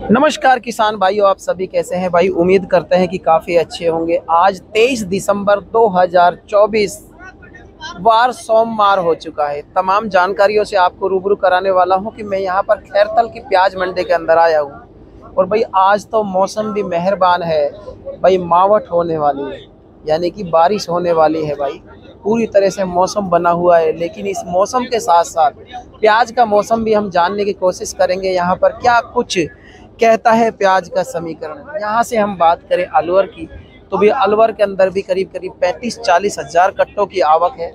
नमस्कार किसान भाइयों, आप सभी कैसे हैं भाई। उम्मीद करते हैं कि काफ़ी अच्छे होंगे। आज 23 दिसंबर 2024 वार सोमवार हो चुका है। तमाम जानकारियों से आपको रूबरू कराने वाला हूं कि मैं यहां पर खैरतल की प्याज मंडी के अंदर आया हूं। और भाई आज तो मौसम भी मेहरबान है भाई, मावठ होने वाली है यानी कि बारिश होने वाली है भाई। पूरी तरह से मौसम बना हुआ है, लेकिन इस मौसम के साथ साथ प्याज का मौसम भी हम जानने की कोशिश करेंगे। यहाँ पर क्या कुछ कहता है प्याज का समीकरण। यहाँ से हम बात करें अलवर की, तो भी अलवर के अंदर भी करीब करीब 35-40 हज़ार कट्टों की आवक है।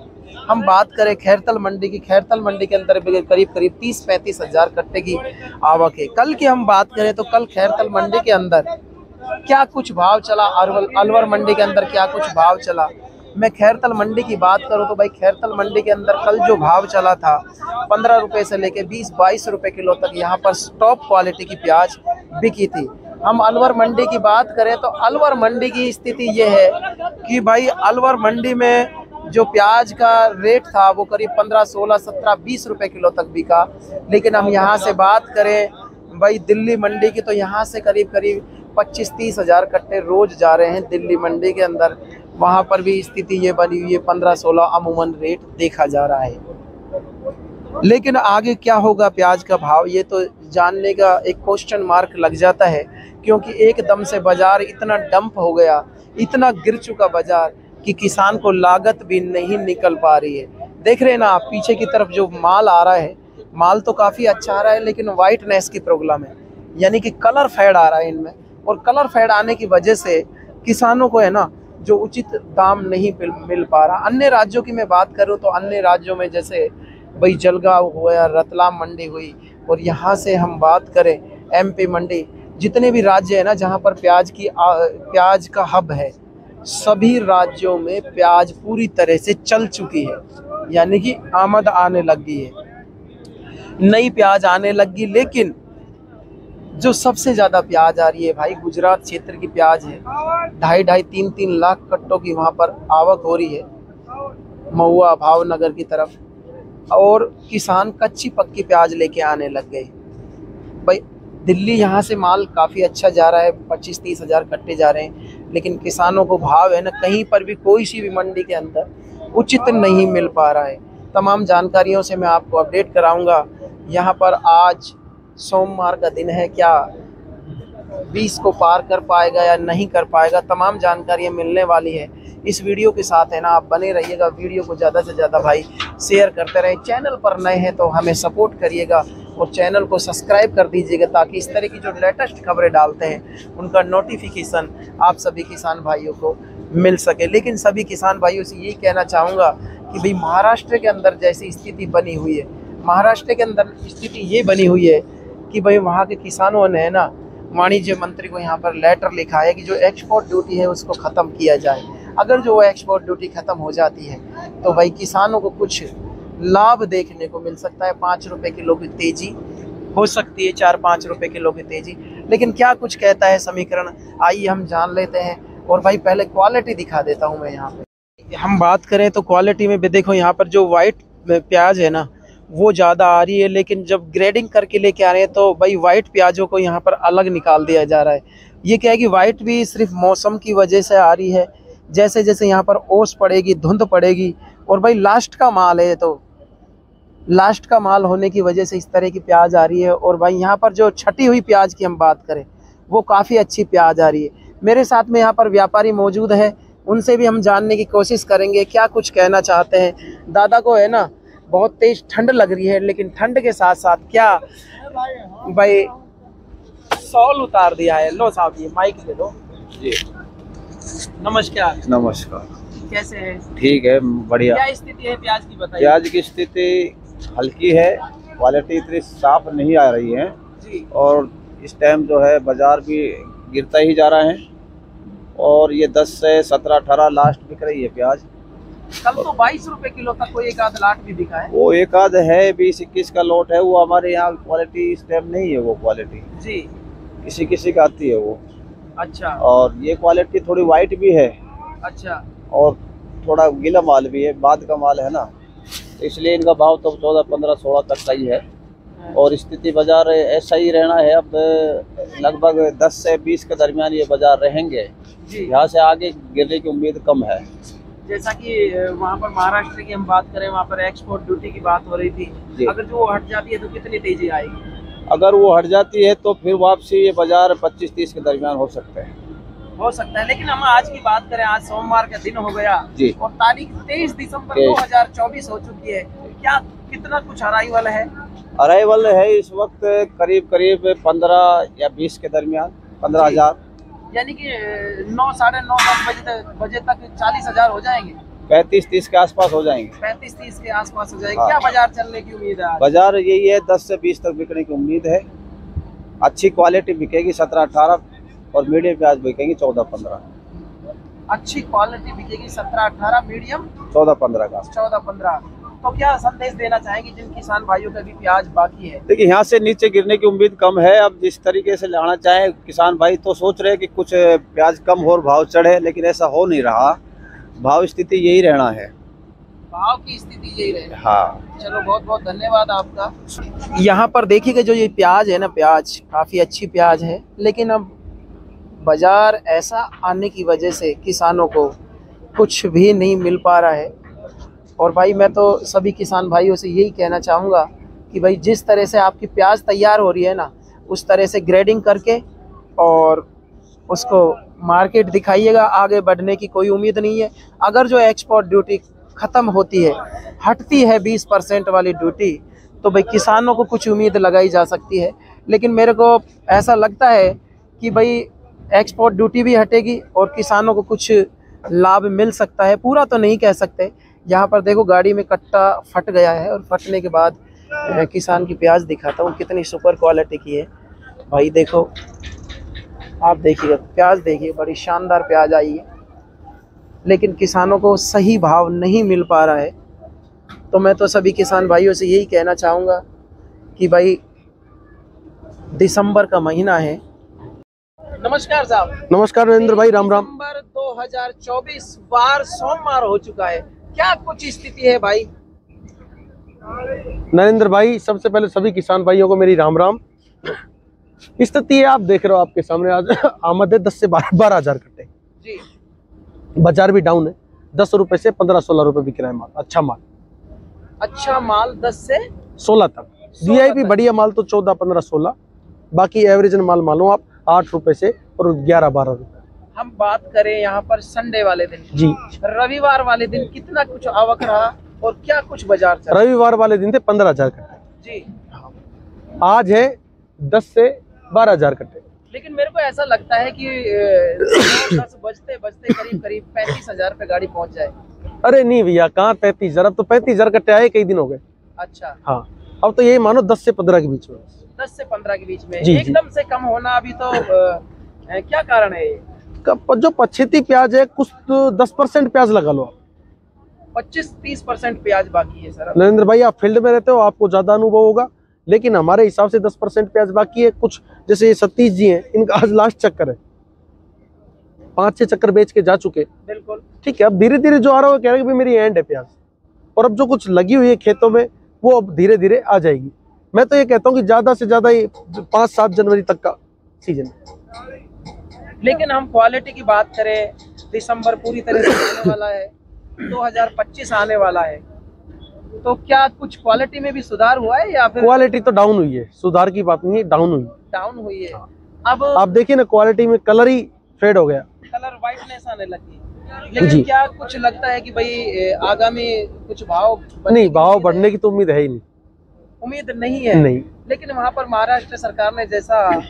हम बात करें खैरतल मंडी की, खैरतल मंडी के अंदर भी करीब करीब 30-35 हज़ार कट्टे की आवक है। कल की हम बात करें तो कल खैरतल मंडी के अंदर क्या कुछ भाव चला, अलवर मंडी के अंदर क्या कुछ भाव चला। मैं खैरतल मंडी की बात करूं तो भाई खैरतल मंडी के अंदर कल जो भाव चला था 15 रुपए से लेके 20-22 रुपए किलो तक यहाँ पर टॉप क्वालिटी की प्याज बिकी थी। हम अलवर मंडी की बात करें तो अलवर मंडी की स्थिति ये है कि भाई अलवर मंडी में जो प्याज का रेट था वो करीब 15, 16, 17, 20 रुपए किलो तक बिका। लेकिन हम यहाँ से बात करें भाई दिल्ली मंडी की, तो यहाँ से करीब करीब 25-30 हज़ार कट्टे रोज जा रहे हैं दिल्ली मंडी के अंदर। वहाँ पर भी स्थिति ये बनी हुई है, 15-16 अमूमन रेट देखा जा रहा है। लेकिन आगे क्या होगा प्याज का भाव, ये तो जानने का एक क्वेश्चन मार्क लग जाता है, क्योंकि एकदम से बाजार इतना डंप हो गया, इतना गिर चुका बाजार कि किसान को लागत भी नहीं निकल पा रही है। देख रहे हैं ना आप पीछे की तरफ जो माल आ रहा है, माल तो काफ़ी अच्छा आ रहा है, लेकिन वाइटनेस की प्रॉब्लम है, यानी कि कलर फेड आ रहा है इनमें। और कलर फेड आने की वजह से किसानों को है ना जो उचित दाम नहीं मिल पा रहा। अन्य राज्यों की मैं बात करूं तो अन्य राज्यों में जैसे भाई जलगांव हुआ, रतलाम मंडी हुई, और यहाँ से हम बात करें एमपी मंडी, जितने भी राज्य है ना जहाँ पर प्याज का हब है, सभी राज्यों में प्याज पूरी तरह से चल चुकी है, यानी कि आमद आने लग गई है, नई प्याज आने लगी। लेकिन जो सबसे ज़्यादा प्याज आ रही है भाई गुजरात क्षेत्र की प्याज है। 2.5-3 लाख कट्टों की वहाँ पर आवक हो रही है महुआ भावनगर की तरफ, और किसान कच्ची पक्की प्याज लेके आने लग गए भाई। दिल्ली यहाँ से माल काफ़ी अच्छा जा रहा है, 25-30 हज़ार कट्टे जा रहे हैं, लेकिन किसानों को भाव है ना कहीं पर भी कोई सी भी मंडी के अंदर उचित नहीं मिल पा रहा है। तमाम जानकारियों से मैं आपको अपडेट कराऊंगा। यहाँ पर आज सोमवार का दिन है, क्या 20 को पार कर पाएगा या नहीं कर पाएगा, तमाम जानकारियाँ मिलने वाली है। इस वीडियो के साथ है ना आप बने रहिएगा, वीडियो को ज़्यादा से ज़्यादा भाई शेयर करते रहें। चैनल पर नए हैं तो हमें सपोर्ट करिएगा और चैनल को सब्सक्राइब कर दीजिएगा, ताकि इस तरह की जो लेटेस्ट खबरें डालते हैं उनका नोटिफिकेशन आप सभी किसान भाइयों को मिल सके। लेकिन सभी किसान भाइयों से यही कहना चाहूँगा कि भाई महाराष्ट्र के अंदर जैसी स्थिति बनी हुई है, महाराष्ट्र के अंदर स्थिति ये बनी हुई है कि भाई वहाँ के किसानों ने है ना वाणिज्य मंत्री को यहाँ पर लेटर लिखा है कि जो एक्सपोर्ट ड्यूटी है उसको ख़त्म किया जाए। अगर जो एक्सपोर्ट ड्यूटी ख़त्म हो जाती है तो भाई किसानों को कुछ लाभ देखने को मिल सकता है। 5 रुपये किलो की तेज़ी हो सकती है, 4-5 रुपये किलो की तेज़ी। लेकिन क्या कुछ कहता है समीकरण, आइए हम जान लेते हैं। और भाई पहले क्वालिटी दिखा देता हूँ मैं। यहाँ पे हम बात करें तो क्वालिटी में भी देखो, यहाँ पर जो वाइट प्याज है ना वो ज़्यादा आ रही है, लेकिन जब ग्रेडिंग करके लेके आ रहे हैं तो भाई वाइट प्याजों को यहाँ पर अलग निकाल दिया जा रहा है। ये क्या है कि वाइट भी सिर्फ मौसम की वजह से आ रही है, जैसे जैसे यहाँ पर ओस पड़ेगी, धुंध पड़ेगी, और भाई लास्ट का माल है तो लास्ट का माल होने की वजह से इस तरह की प्याज आ रही है। और भाई यहाँ पर जो छटी हुई प्याज की हम बात करें वो काफ़ी अच्छी प्याज आ रही है। मेरे साथ में यहाँ पर व्यापारी मौजूद है, उनसे भी हम जानने की कोशिश करेंगे क्या कुछ कहना चाहते हैं। दादा को है ना बहुत तेज ठंड लग रही है, लेकिन ठंड के साथ साथ क्या भाई सॉल उतार दिया है। लो साहब ये माइक दे दो जी। नमस्कार। नमस्कार। कैसे हैं? ठीक है, बढ़िया। क्या स्थिति है प्याज की बताइए। प्याज की स्थिति हल्की है, क्वालिटी इतनी साफ नहीं आ रही है जी। और इस टाइम जो है बाजार भी गिरता ही जा रहा है, और ये 10 से 17-18 लास्ट बिक रही है प्याज। कल तो 22 रुपए किलो तक कोई एक आध लाट भी बिका है। वो एक आध है, 20-21 का लोट है, वो हमारे यहाँ क्वालिटी इस टाइम नहीं है। वो क्वालिटी जी किसी किसी का आती है वो। अच्छा। और ये क्वालिटी थोड़ी वाइट भी है। अच्छा। और थोड़ा गीला माल भी है, बाद का माल है ना, तो इसलिए इनका भाव तो 14, 15, 16 तक का ही है। और स्थिति बाजार ऐसा ही रहना है। अब लगभग 10 से 20 के दरमियान ये बाजार रहेंगे। यहाँ से आगे गिरने की उम्मीद कम है। जैसा कि वहाँ पर महाराष्ट्र की हम बात करें, वहाँ पर एक्सपोर्ट ड्यूटी की बात हो रही थी, अगर जो हट जाती है तो कितनी तेजी आएगी? अगर वो हट जाती है तो फिर वापसी ये बाजार 25-30 के दरमियान हो सकते हैं। हो सकता है, लेकिन हम आज की बात करें, आज सोमवार का दिन हो गया जी, और तारीख 23 दिसंबर 2024 हो चुकी है। क्या कितना कुछ अराइवल है? अराइवल है इस वक्त करीब 15 या 20 के दरमियान, 15,000, यानी कि 9, साढ़े 9, 10 बजे तक 40,000 हो जाएंगे। 35-30 के आसपास हो जाएंगे। 35-30 के आसपास हो जाएंगे। क्या बाजार चलने की उम्मीद है? बाजार यही है, 10 से 20 तक बिकने की उम्मीद है। अच्छी क्वालिटी बिकेगी 17-18 और मीडियम प्याज बिकेंगी 14-15। अच्छी क्वालिटी बिकेगी 17-18, मीडियम 14-15 का। 14-15। तो क्या संदेश देना चाहेंगे जिन किसान भाइयों का भी प्याज बाकी है? देखिए, यहाँ से नीचे गिरने की उम्मीद कम है। अब जिस तरीके से लाना चाहे किसान भाई तो सोच रहे हैं कि कुछ प्याज कम हो और भाव चढ़े, लेकिन ऐसा हो नहीं रहा। भाव स्थिति यही रहना है। भाव की स्थिति यही रहे। हाँ, चलो, बहुत बहुत धन्यवाद आपका। यहाँ पर देखिएगा जो ये प्याज है ना, प्याज काफ़ी अच्छी प्याज है, लेकिन अब बाजार ऐसा आने की वजह से किसानों को कुछ भी नहीं मिल पा रहा है। और भाई मैं तो सभी किसान भाइयों से यही कहना चाहूँगा कि भाई जिस तरह से आपकी प्याज तैयार हो रही है ना, उस तरह से ग्रेडिंग करके और उसको मार्केट दिखाइएगा। आगे बढ़ने की कोई उम्मीद नहीं है। अगर जो एक्सपोर्ट ड्यूटी ख़त्म होती है, हटती है 20% वाली ड्यूटी, तो भाई किसानों को कुछ उम्मीद लगाई जा सकती है। लेकिन मेरे को ऐसा लगता है कि भाई एक्सपोर्ट ड्यूटी भी हटेगी और किसानों को कुछ लाभ मिल सकता है। पूरा तो नहीं कह सकते। यहाँ पर देखो गाड़ी में कट्टा फट गया है और फटने के बाद किसान की प्याज दिखाता हूँ कितनी सुपर क्वालिटी की है। भाई देखो, आप देखिएगा प्याज, देखिए बड़ी शानदार प्याज आई है, लेकिन किसानों को सही भाव नहीं मिल पा रहा है। तो मैं तो सभी किसान भाइयों से यही कहना चाहूँगा कि भाई दिसंबर का महीना है। नमस्कार साहब। नमस्कार नरेंद्र भाई, राम राम। दिसंबर 2024 वार सोमवार हो चुका है, क्या कुछ स्थिति है भाई? नरेंद्र भाई, सबसे पहले सभी किसान भाइयों को मेरी राम राम। स्थिति है, आप देख रहे हो आपके सामने, आज आमद है 10 से 12 हजार कट्टे जी। बाजार भी डाउन है, 10 रुपए से 15-16 रुपए बिक रहा है माल। अच्छा माल, अच्छा माल 10 से 16 तक। वीआईपी बढ़िया माल तो 14, 15, 16। बाकी एवरेज माल मानो आप 8 रुपए से और 11-12 रुपए। हम बात करें यहाँ पर संडे वाले दिन जी, रविवार वाले दिन कितना कुछ आवक रहा और क्या कुछ बाजार चला? रविवार वाले दिन थे 15,000 कट्टे जी। आज है 10 से 12 हजार कट्टे। लेकिन मेरे को ऐसा लगता है कि 10 बजते बजते करीब 35,000 पे गाड़ी पहुंच जाए। अरे नहीं भैया, कहाँ 35,000, अब तो 35,000 कट्टे आए कई दिन हो गए। अच्छा हाँ, अब तो यही मानो 10 से 15 के बीच में। 10 से 15 के बीच में जी, एकदम से कम होना अभी तो क्या कारण है ये? जो पछेती प्याज है, कुछ तो 10% प्याज लगा लो आप। 25-30% प्याज बाकी है सर। नरेंद्र भाई, आप फील्ड में रहते हो, आपको ज्यादा अनुभव होगा, लेकिन हमारे हिसाब से 10% प्याज बाकी है। कुछ जैसे ये सतीश जी हैं, इनका आज लास्ट चक्कर है, 5-6 चक्कर बेच के जा चुके। बिल्कुल ठीक है, अब धीरे धीरे जो आ रहा है वो कह रहे हैं कि मेरी एंड है प्याज, और अब जो कुछ लगी हुई है खेतों में वो अब धीरे धीरे आ जाएगी। मैं तो ये कहता हूँ कि ज्यादा से ज्यादा 5-7 जनवरी तक का सीजन है। लेकिन हम क्वालिटी की बात करें, दिसंबर पूरी तरह से आने वाला है, 2025 आने वाला है, तो क्या कुछ क्वालिटी में भी सुधार हुआ है या फिर? क्वालिटी तो डाउन हुई है, सुधार की बात नहीं है, डाउन हुई। डाउन हुई है। अब आप देखिए ना, क्वालिटी में कलर ही फेड हो गया, कलर वाइटनेस आने लगी। लेकिन क्या कुछ लगता है कि भाई आगामी कुछ भाव नहीं, भाव बढ़ने की तो उम्मीद है ही नहीं। उम्मीद नहीं है? नहीं। लेकिन वहाँ पर महाराष्ट्र सरकार ने जैसा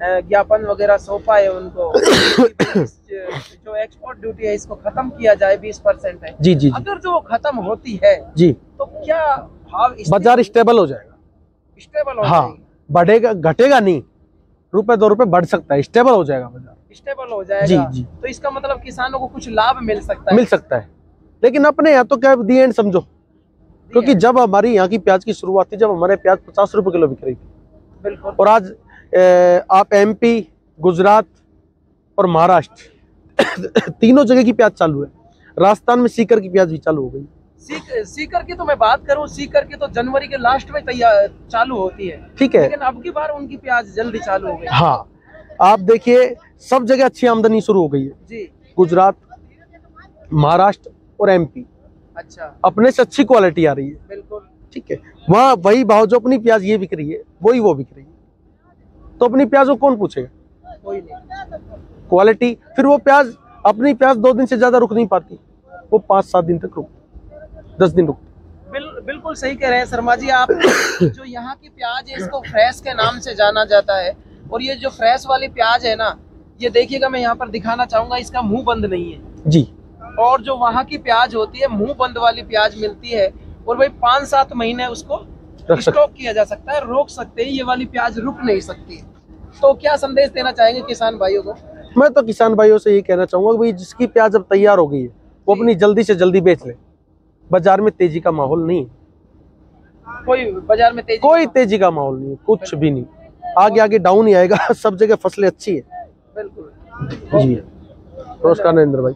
ज्ञापन वगैरह सौंपा है उनको, जो एक्सपोर्ट ड्यूटी है इसको खत्म किया जाए, 20% है। जी जी, अगर जो खत्म होती है जी, तो क्या भाव बाजार स्टेबल हो जाएगा? स्टेबल हो हाँ, बढ़ेगा घटेगा नहीं, ₹1-2 रुपए बढ़ सकता है, स्टेबल हो जाएगा बाजार, स्टेबल हो जाएगा। जी जी। तो इसका मतलब किसानों को कुछ लाभ मिल सकता है? मिल सकता है, लेकिन अपने यहाँ तो क्या दी एंड समझो, क्योंकि जब हमारी यहाँ की प्याज की शुरुआत थी, जब हमारे प्याज 50 रुपए किलो बिक रही थी। बिल्कुल। और आज आप MP, गुजरात और महाराष्ट्र तीनों जगह की प्याज चालू है। राजस्थान में सीकर की प्याज भी चालू हो गई। सीकर की तो मैं बात करूं, सीकर की तो जनवरी के लास्ट में तैयार चालू होती है, ठीक है। लेकिन अब की बार उनकी प्याज जल्दी चालू हो गई। हाँ, आप देखिए सब जगह अच्छी आमदनी शुरू हो गई है जी। गुजरात, महाराष्ट्र और एमपी, अच्छा, अपने से अच्छी क्वालिटी आ रही है। बिल्कुल ठीक है, वहाँ वही भाव जो अपनी प्याज ये बिक रही है वही वो बिक रही है, तो अपनी प्याज को कौन पूछेगा? कोई नहीं। क्वालिटी, फिर वो प्याज, अपनी प्याज 2 दिन से ज्यादा रुक नहीं पाती, वो 5-7 दिन तक रुक, 10 दिन रुक। बिल्कुल सही कह रहे हैं शर्मा जी आप। जो यहाँ की प्याज है इसको फ्रेश के नाम से जाना जाता है, और ये जो फ्रेश वाली प्याज है ना, ये देखिएगा मैं यहाँ पर दिखाना चाहूंगा, इसका मुंह बंद नहीं है जी। और जो वहाँ की प्याज होती है मुंह बंद वाली प्याज मिलती है, और भाई 5-7 महीने उसको स्टॉक किया जा सकता है, रोक सकते हैं, ये वाली प्याज रुक नहीं सकती। तो क्या संदेश देना चाहेंगे किसान भाइयों को? मैं तो किसान भाइयों से यही कहना चाहूंगा कि भाई जिसकी प्याज अब तैयार हो गई है वो अपनी जल्दी से जल्दी बेच ले। बाजार में तेजी का माहौल नहीं है, कोई बाजार में कोई तेजी का माहौल नहीं है, कुछ भी नहीं, आगे आगे डाउन ही आएगा। सब जगह फसलें अच्छी है। बिल्कुल जी, नमस्कार नरेंद्र भाई।